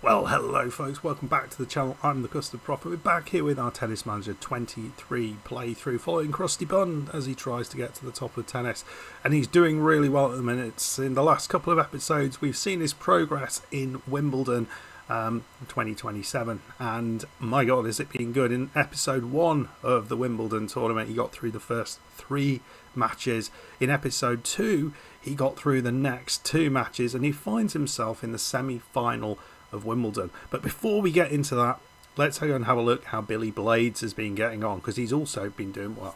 Well, hello folks, welcome back to the channel. I'm the Custard Prophet. We're back here with our Tennis Manager 23 playthrough, following Crusty Bun as he tries to get to the top of tennis. And he's doing really well at the minute. In the last couple of episodes, we've seen his progress in Wimbledon 2027. And my God, is it been good. In episode 1 of the Wimbledon tournament, he got through the first 3 matches. In episode 2, he got through the next 2 matches, and he finds himself in the semi-final of Wimbledon. But before we get into that, let's go and have a look how Billy Blades has been getting on, because he's also been doing well.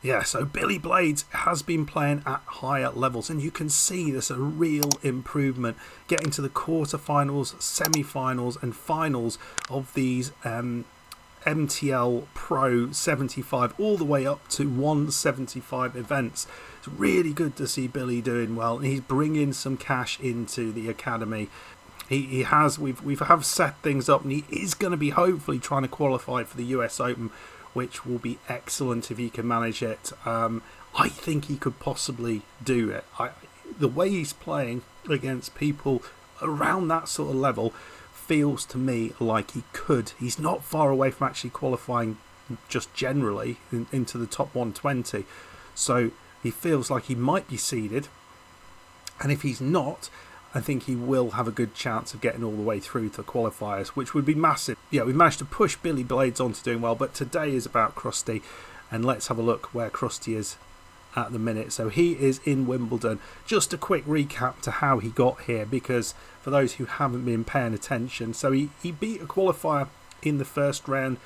Yeah, so Billy Blades has been playing at higher levels, and you can see there's a real improvement getting to the quarterfinals, semi-finals and finals of these MTL Pro 75 all the way up to 175 events. It's really good to see Billy doing well, and he's bringing some cash into the academy. We've set things up, and he is going to be hopefully trying to qualify for the US Open, which will be excellent if he can manage it. I think he could possibly do it. The way he's playing against people around that sort of level feels to me like he could. He's not far away from actually qualifying just generally into the top 120. So he feels like he might be seeded. And if he's not, I think he will have a good chance of getting all the way through to the qualifiers, which would be massive. Yeah, we've managed to push Billy Blades on to doing well, but today is about Crusty. And let's have a look where Crusty is at the minute. So he is in Wimbledon. Just a quick recap to how he got here, because for those who haven't been paying attention, so he beat a qualifier in the first round,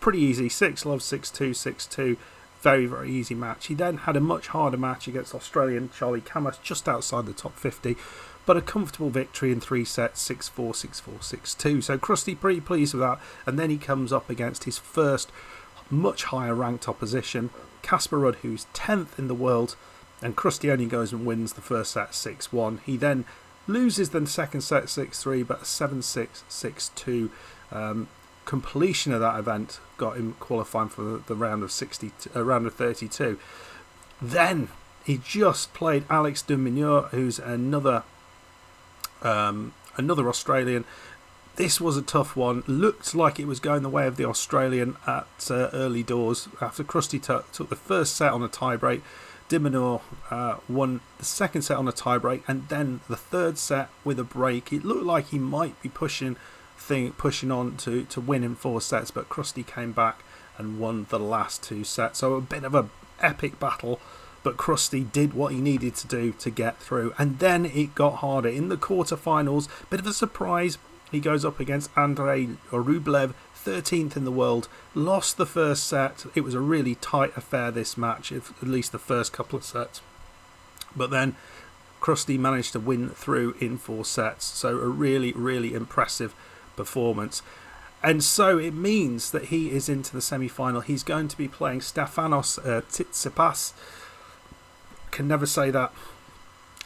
pretty easy, 6-love, 6-2, 6-2, very, very easy match. He then had a much harder match against Australian Charlie Camas, just outside the top 50, but a comfortable victory in 3 sets, 6-4, 6-4, 6-2. So Crusty pretty pleased with that, and then he comes up against his first much higher ranked opposition, Casper Ruud, who's 10th in the world, and Crusty only goes and wins the first set 6-1. He then loses the second set 6-3, but a 7-6, 6-2 completion of that event got him qualifying for the round of 32. Then he just played Alex de Minaur, who's another Australian. This was a tough one. Looked like it was going the way of the Australian at early doors. After Crusty took the first set on a tiebreak, de Minaur won the second set on a tiebreak, and then the third set with a break. It looked like he might be pushing on to win in 4 sets, but Crusty came back and won the last 2 sets. So a bit of an epic battle, but Crusty did what he needed to do to get through. And then it got harder in the quarterfinals. Bit of a surprise. He goes up against Andrei Rublev, 13th in the world, lost the first set. It was a really tight affair, this match, at least the first couple of sets. But then Crusty managed to win through in 4 sets. So a really, really impressive performance. And so it means that he is into the semi-final. He's going to be playing Stefanos Tsitsipas. Can never say that.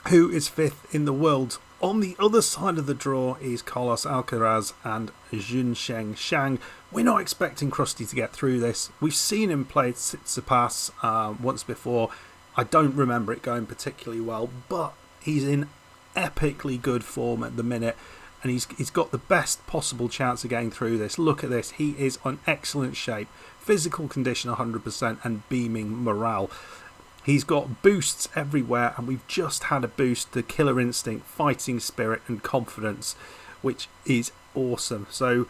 Who is 5th in the world. On the other side of the draw is Carlos Alcaraz and Junsheng Shang. We're not expecting Crusty to get through this. We've seen him play Tsitsipas once before. I don't remember it going particularly well, but he's in epically good form at the minute, and he's got the best possible chance of getting through this. Look at this. He is on excellent shape, physical condition 100%, and beaming morale. He's got boosts everywhere, and we've just had a boost to killer instinct, fighting spirit and confidence, which is awesome. So,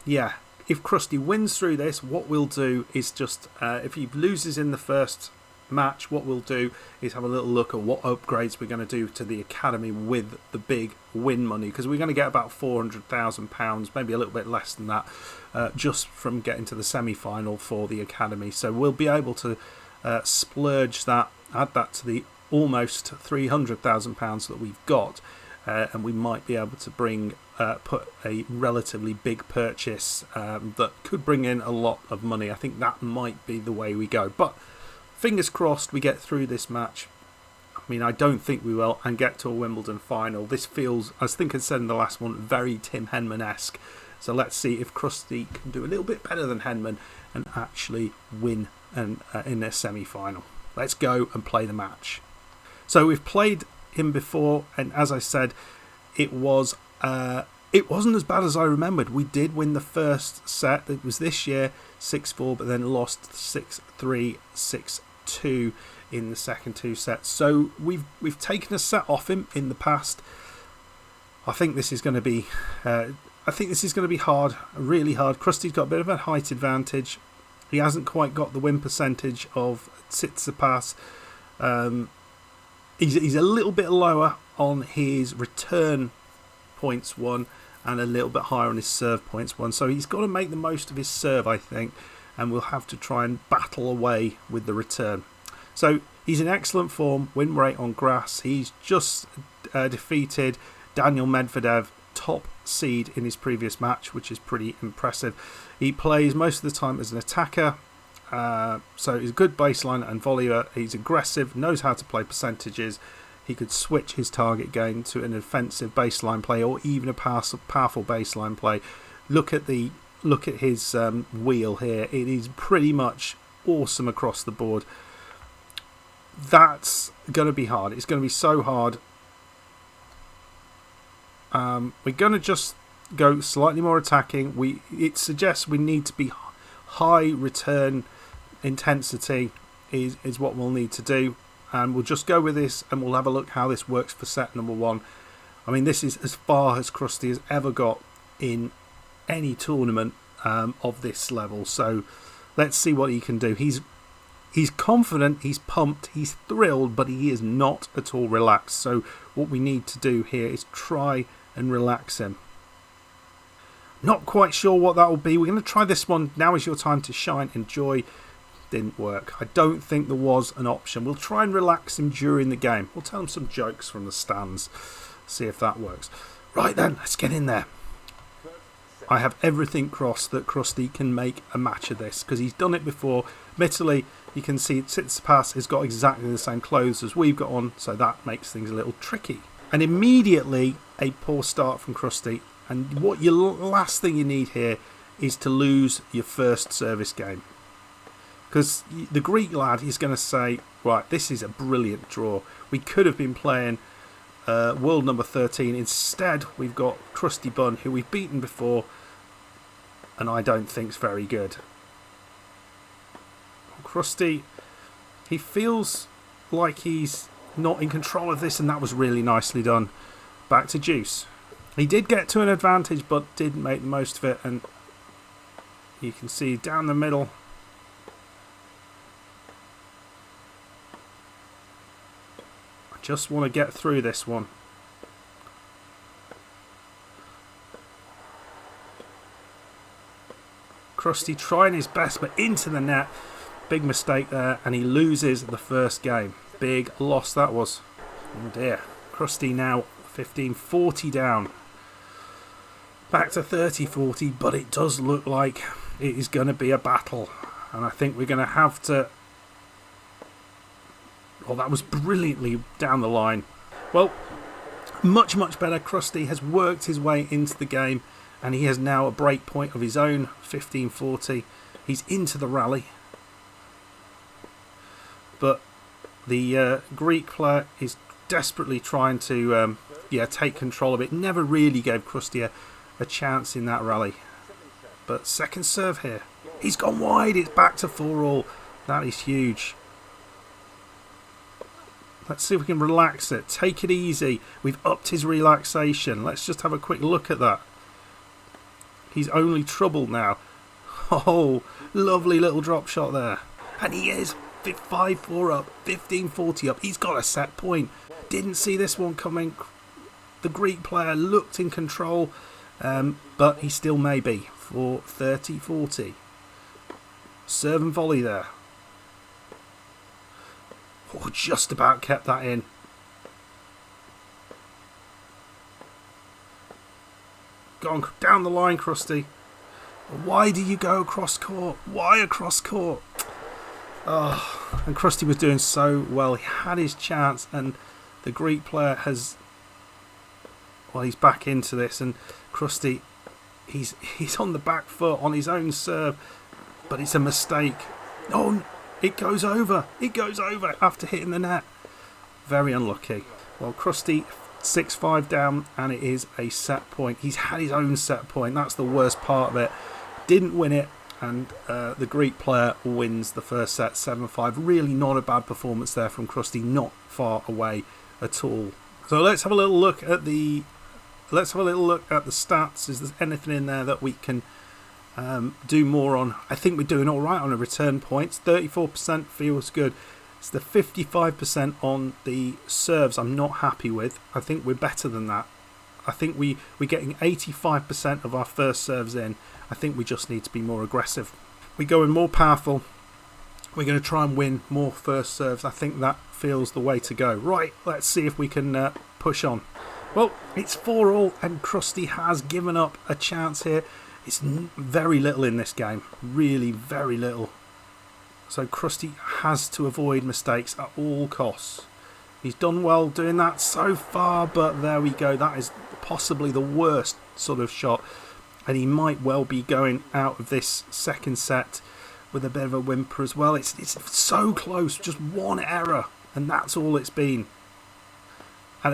yeah, if Crusty wins through this, what we'll do is just, if he loses in the first match, what we'll do is have a little look at what upgrades we're going to do to the academy with the big win money, because we're going to get about £400,000, maybe a little bit less than that, just from getting to the semi-final for the academy. So we'll be able to splurge that, add that to the almost £300,000 that we've got, and we might be able to put a relatively big purchase that could bring in a lot of money. I think that might be the way we go, but fingers crossed we get through this match. I mean, I don't think we will, and get to a Wimbledon final. This feels, as I think I said in the last one, very Tim Henman-esque. So let's see if Crusty can do a little bit better than Henman and actually win in their semi-final. Let's go and play the match. So we've played him before, and as I said, it wasn't as bad as I remembered. We did win the first set. It was this year 6-4, but then lost 6-3, 6-2 in the second two sets. So we've taken a set off him in the past. I think this is going to be hard, really hard. Crusty's got a bit of a height advantage. He hasn't quite got the win percentage of Tsitsipas. He's a little bit lower on his return points won and a little bit higher on his serve points won. So he's got to make the most of his serve, I think, and we'll have to try and battle away with the return. So he's in excellent form, win rate on grass. He's just defeated Daniel Medvedev, top seed in his previous match, which is pretty impressive. He plays most of the time as an attacker, so he's a good baseline and volleyer. He's aggressive, knows how to play percentages. He could switch his target game to an offensive baseline play or even a powerful baseline play. Look at his wheel here. It is pretty much awesome across the board. That's going to be hard. It's going to be so hard. We're going to just go slightly more attacking. It suggests we need to be high return intensity is what we'll need to do. And we'll just go with this and we'll have a look how this works for set number 1. I mean, this is as far as Crusty has ever got in any tournament of this level. So let's see what he can do. He's confident, he's pumped, he's thrilled, but he is not at all relaxed. So what we need to do here is try and relax him. Not quite sure what that will be. We're going to try this one. Now is your time to shine. Enjoy. Didn't work. I don't think there was an option. We'll try and relax him during the game. We'll tell him some jokes from the stands. See if that works. Right then, let's get in there. I have everything crossed that Crusty can make a match of this, because he's done it before. Admittedly, you can see Tsitsipas has got exactly the same clothes as we've got on, so that makes things a little tricky. And immediately, a poor start from Crusty. And what your last thing you need here is to lose your first service game. Because the Greek lad is going to say, right, this is a brilliant draw. We could have been playing world number 13. Instead, we've got Crusty Bun, who we've beaten before, and I don't think's very good. Crusty, he feels like he's not in control of this, and that was really nicely done. Back to Juice. He did get to an advantage, but didn't make the most of it, and you can see down the middle. I just want to get through this one. Crusty trying his best, but into the net. Big mistake there, and he loses the first game. Big loss that was. Oh dear. Crusty now 15-40 down. Back to 30-40, but it does look like it is going to be a battle. And I think we're going to have to... Well, that was brilliantly down the line. Well, much, much better. Crusty has worked his way into the game, and he has now a break point of his own, 15-40. He's into the rally. But the Greek player is desperately trying to take control of it. Never really gave Crusty a chance in that rally. But second serve here. He's gone wide. It's back to 4-all. That is huge. Let's see if we can relax it. Take it easy. We've upped his relaxation. Let's just have a quick look at that. He's only troubled now. Oh, lovely little drop shot there. And he is 5-4 up, 15-40 up. He's got a set point. Didn't see this one coming. The Greek player looked in control, but he still may be for 30-40. Serve and volley there. Oh, just about kept that in. Gone down the line, Crusty. Why do you go across court? Why across court? Oh, and Crusty was doing so well. He had his chance, and the Greek player has... Well, he's back into this, and Crusty, he's on the back foot on his own serve, but it's a mistake. Oh, it goes over. It goes over after hitting the net. Very unlucky. Well, Crusty 6-5 down, and it is a set point. He's had his own set point. That's the worst part of it. Didn't win it, and the Greek player wins the first set 7-5. Really not a bad performance there from Crusty. Not far away at all. So let's have a little look at the stats. Is there anything in there that we can do more on? I think we're doing all right on the return points. 34% feels good. It's the 55% on the serves I'm not happy with. I think we're better than that. I think we're getting 85% of our first serves in. I think we just need to be more aggressive. We're going more powerful. We're going to try and win more first serves. I think that feels the way to go. Right, let's see if we can push on. Well, it's 4-all, and Crusty has given up a chance here. It's very little in this game. Really very little. So Crusty has to avoid mistakes at all costs. He's done well doing that so far, but there we go. That is possibly the worst sort of shot, and he might well be going out of this second set with a bit of a whimper as well. It's so close, just one error, and that's all it's been. At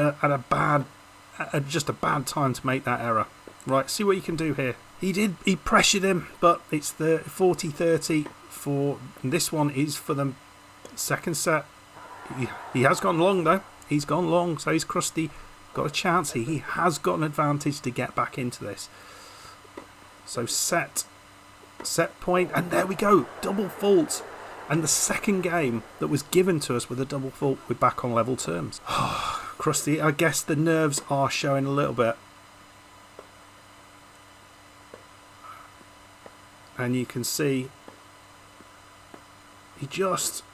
just a bad time to make that error. Right, see what you can do here. He pressured him, but it's the 40-30 for this one is for the second set. He has gone long though. He's gone long, so he's Crusty got a chance here. He has got an advantage to get back into this. So set point, and there we go, double fault. And the second game that was given to us with a double fault, we're back on level terms. Crusty, I guess the nerves are showing a little bit. And you can see he just...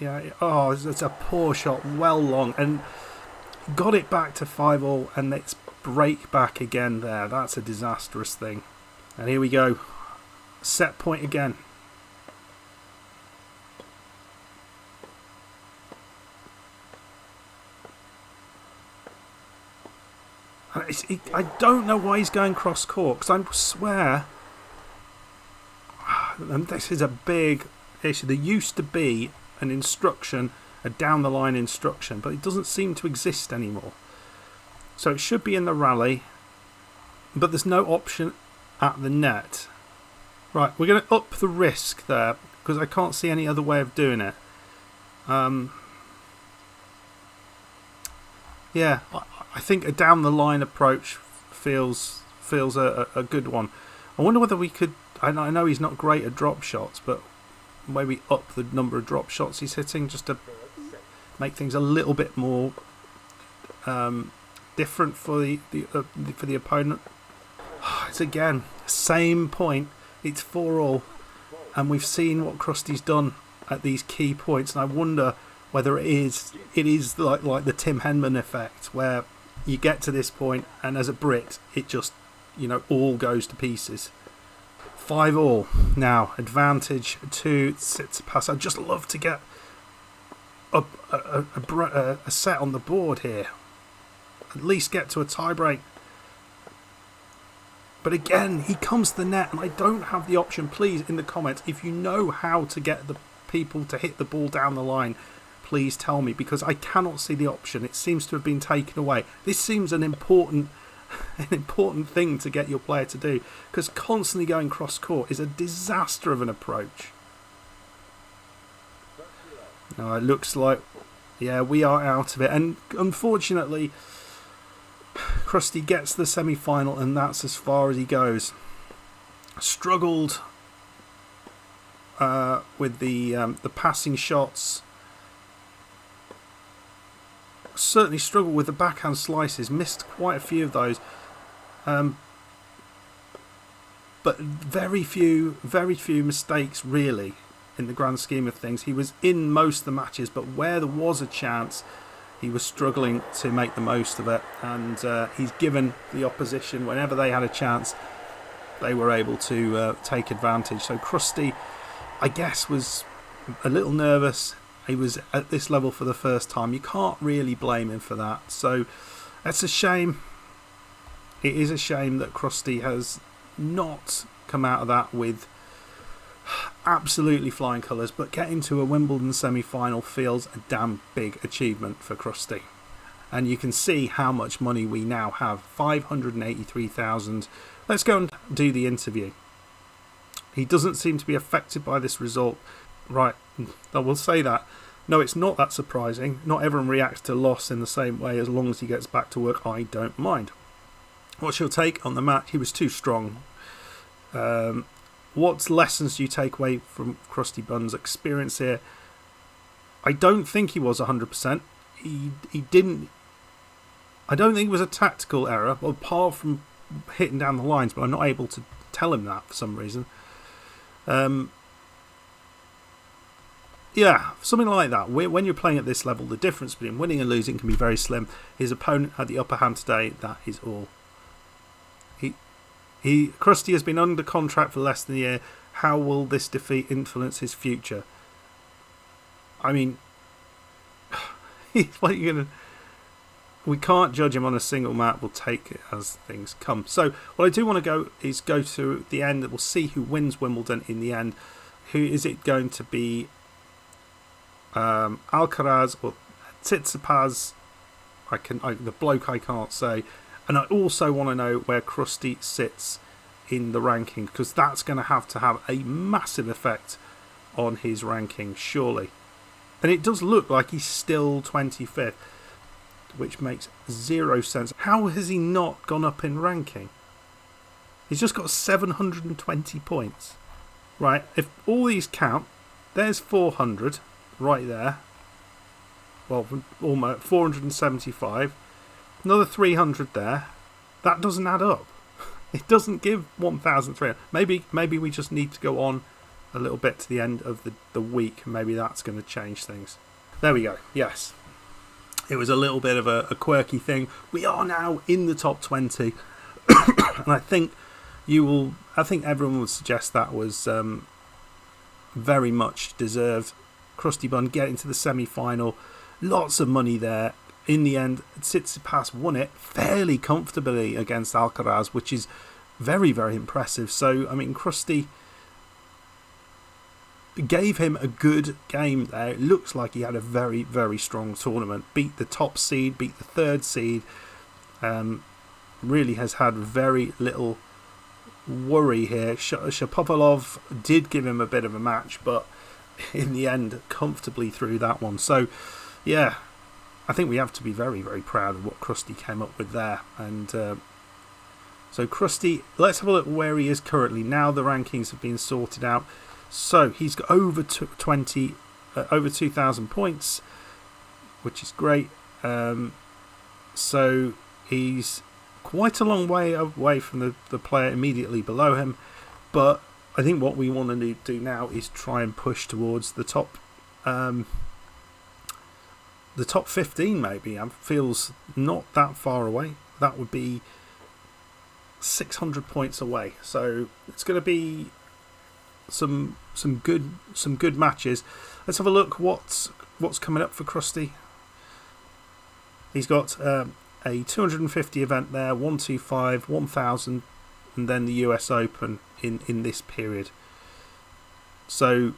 Yeah, oh, it's a poor shot, well long, and got it back to 5-all, and it's break back again there. That's a disastrous thing. And here we go, set point again. I don't know why he's going cross court, because I swear, and this is a big issue. There used to be an instruction, a down the line instruction, but it doesn't seem to exist anymore. So it should be in the rally, but there's no option at the net. Right, we're going to up the risk there, because I can't see any other way of doing it. Yeah, I think a down the line approach feels a good one. I wonder whether we could... I know he's not great at drop shots, but maybe up the number of drop shots he's hitting just to make things a little bit more different for the opponent. It's again same point. It's 4-all, and we've seen what Crusty's done at these key points, and I wonder whether it is like the Tim Henman effect, where you get to this point and as a Brit it just, you know, all goes to pieces. 5-all now, advantage to Tsitsipas. I'd just love to get a set on the board here, at least get to a tie break. But again, he comes to the net, and I don't have the option. Please, in the comments, if you know how to get the people to hit the ball down the line, please tell me, because I cannot see the option. It seems to have been taken away. This seems an important thing to get your player to do, because constantly going cross court is a disaster of an approach. Now it looks like, yeah, we are out of it, and unfortunately Crusty gets the semi-final, and that's as far as he goes. Struggled with the passing shots. Certainly struggled with the backhand slices, missed quite a few of those, but very few mistakes really in the grand scheme of things. He was in most of the matches, but where there was a chance he was struggling to make the most of it, and he's given the opposition, whenever they had a chance, they were able to take advantage. So Crusty, I guess, was a little nervous. He was at this level for the first time. You can't really blame him for that. So that's a shame. It is a shame that Crusty has not come out of that with Absolutely flying colours, but getting to a Wimbledon semi-final feels a damn big achievement for Crusty. And you can see how much money we now have, 583,000. Let's go and do the interview. He doesn't seem to be affected by this result. Right, I will say that. No, it's not that surprising. Not everyone reacts to loss in the same way. As long as he gets back to work, I don't mind. What's your take on the match? He was too strong. What lessons do you take away from Crusty Bun's experience here? I don't think he was 100%. He didn't. I don't think it was a tactical error, apart from hitting down the lines, but I'm not able to tell him that for some reason. Yeah, something like that. When you're playing at this level, the difference between winning and losing can be very slim. His opponent had the upper hand today. That is all. Crusty has been under contract for less than a year. How will this defeat influence his future? I mean, what are you gonna? We can't judge him on a single match. We'll take it as things come. So what I do want to go to the end. We'll see who wins Wimbledon in the end. Who is it going to be? Alcaraz or Tsitsipas? The bloke I can't say. And I also want to know where Crusty sits in the ranking, because that's going to have a massive effect on his ranking, surely. And it does look like he's still 25th, which makes zero sense. How has he not gone up in ranking? He's just got 720 points. Right, if all these count, there's 400 right there. Well, almost 475. Another 300 there. That doesn't add up. It doesn't give 1,300. Maybe we just need to go on a little bit to the end of the week. Maybe that's going to change things. There we go. Yes. It was a little bit of a quirky thing. We are now in the top 20. And I think everyone would suggest that was very much deserved. Crusty Bun getting to the semi-final. Lots of money there. In the end, Tsitsipas won it fairly comfortably against Alcaraz, which is very, very impressive. So, I mean, Crusty gave him a good game there. It looks like he had a very, very strong tournament. Beat the top seed, beat the third seed. Really has had very little worry here. Shapovalov did give him a bit of a match, but in the end, comfortably through that one. So, yeah. I think we have to be very, very proud of what Crusty came up with there. And so Crusty, let's have a look where he is currently. Now the rankings have been sorted out. So he's got over 2,000 points, which is great. So he's quite a long way away from the player immediately below him. But I think what we want to do now is try and push towards the top. The top 15 maybe feels not that far away. That would be 600 points away. So it's going to be some good matches. Let's have a look what's coming up for Crusty. He's got a 250 event there, 125, 1000, and then the US Open in this period. So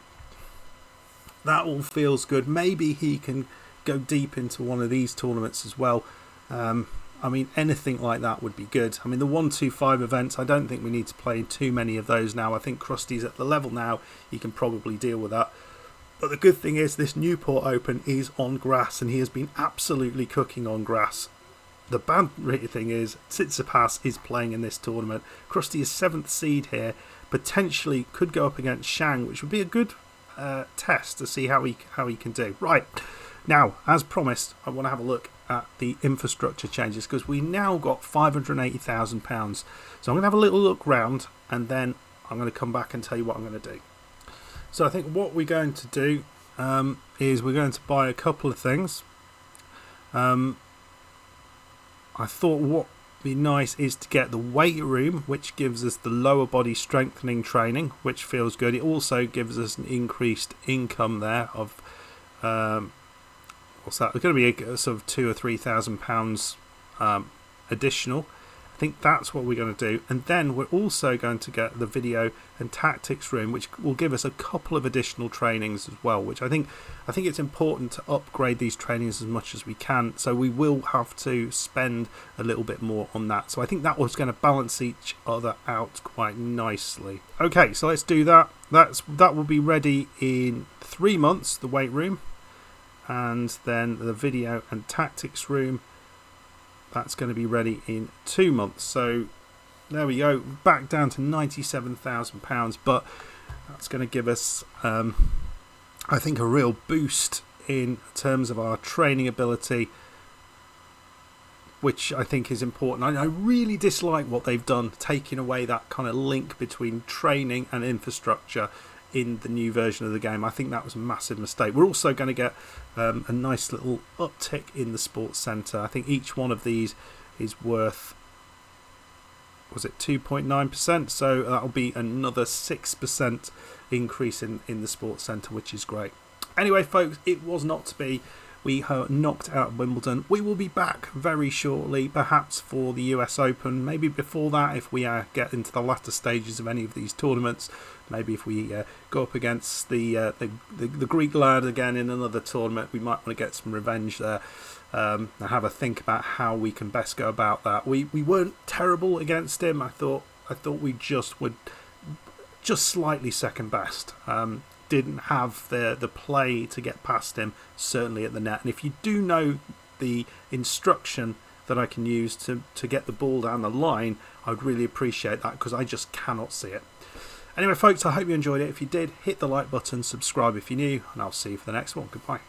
that all feels good. Maybe he can go deep into one of these tournaments as well. I mean, anything like that would be good. I mean, the 125 events, I don't think we need to play too many of those now. I think Crusty's at the level now, he can probably deal with that. But the good thing is this Newport Open is on grass, and he has been absolutely cooking on grass. The bad thing is Tsitsipas is playing in this tournament. Crusty is 7th seed here, potentially could go up against Shang, which would be a good test to see how he can do. Right. Now, as promised, I want to have a look at the infrastructure changes, because we now got £580,000. So I'm going to have a little look round, and then I'm going to come back and tell you what I'm going to do. So I think what we're going to do is we're going to buy a couple of things. I thought what would be nice is to get the weight room, which gives us the lower body strengthening training, which feels good. It also gives us an increased income there of what's that? It's going to be a sort of £2,000 or £3,000 additional. I think that's what we're going to do. And then we're also going to get the video and tactics room, which will give us a couple of additional trainings as well, which I think it's important to upgrade these trainings as much as we can. So we will have to spend a little bit more on that. So I think that was going to balance each other out quite nicely. Okay, so let's do that. That will be ready in 3 months, the weight room, and then the video and tactics room, that's going to be ready in 2 months. So there we go, back down to £97,000, but that's going to give us I think a real boost in terms of our training ability, which I think is important. I really dislike what they've done, taking away that kind of link between training and infrastructure in the new version of the game. I think that was a massive mistake. We're also going to get a nice little uptick in the sports centre. I think each one of these is worth, was it 2.9%? So that'll be another 6% increase in the sports centre, which is great. Anyway, folks, it was not to be. We are knocked out of Wimbledon. We will be back very shortly, perhaps for the US Open. Maybe before that, if we get into the latter stages of any of these tournaments. Maybe if we go up against the Greek lad again in another tournament, we might want to get some revenge there. And have a think about how we can best go about that. We weren't terrible against him. I thought we just would just slightly second best. Didn't have the play to get past him, certainly at the net. And if you do know the instruction that I can use to get the ball down the line, I would really appreciate that, because I just cannot see it. Anyway, folks, I hope you enjoyed it. If you did, hit the like button, subscribe if you're new, and I'll see you for the next one. Goodbye.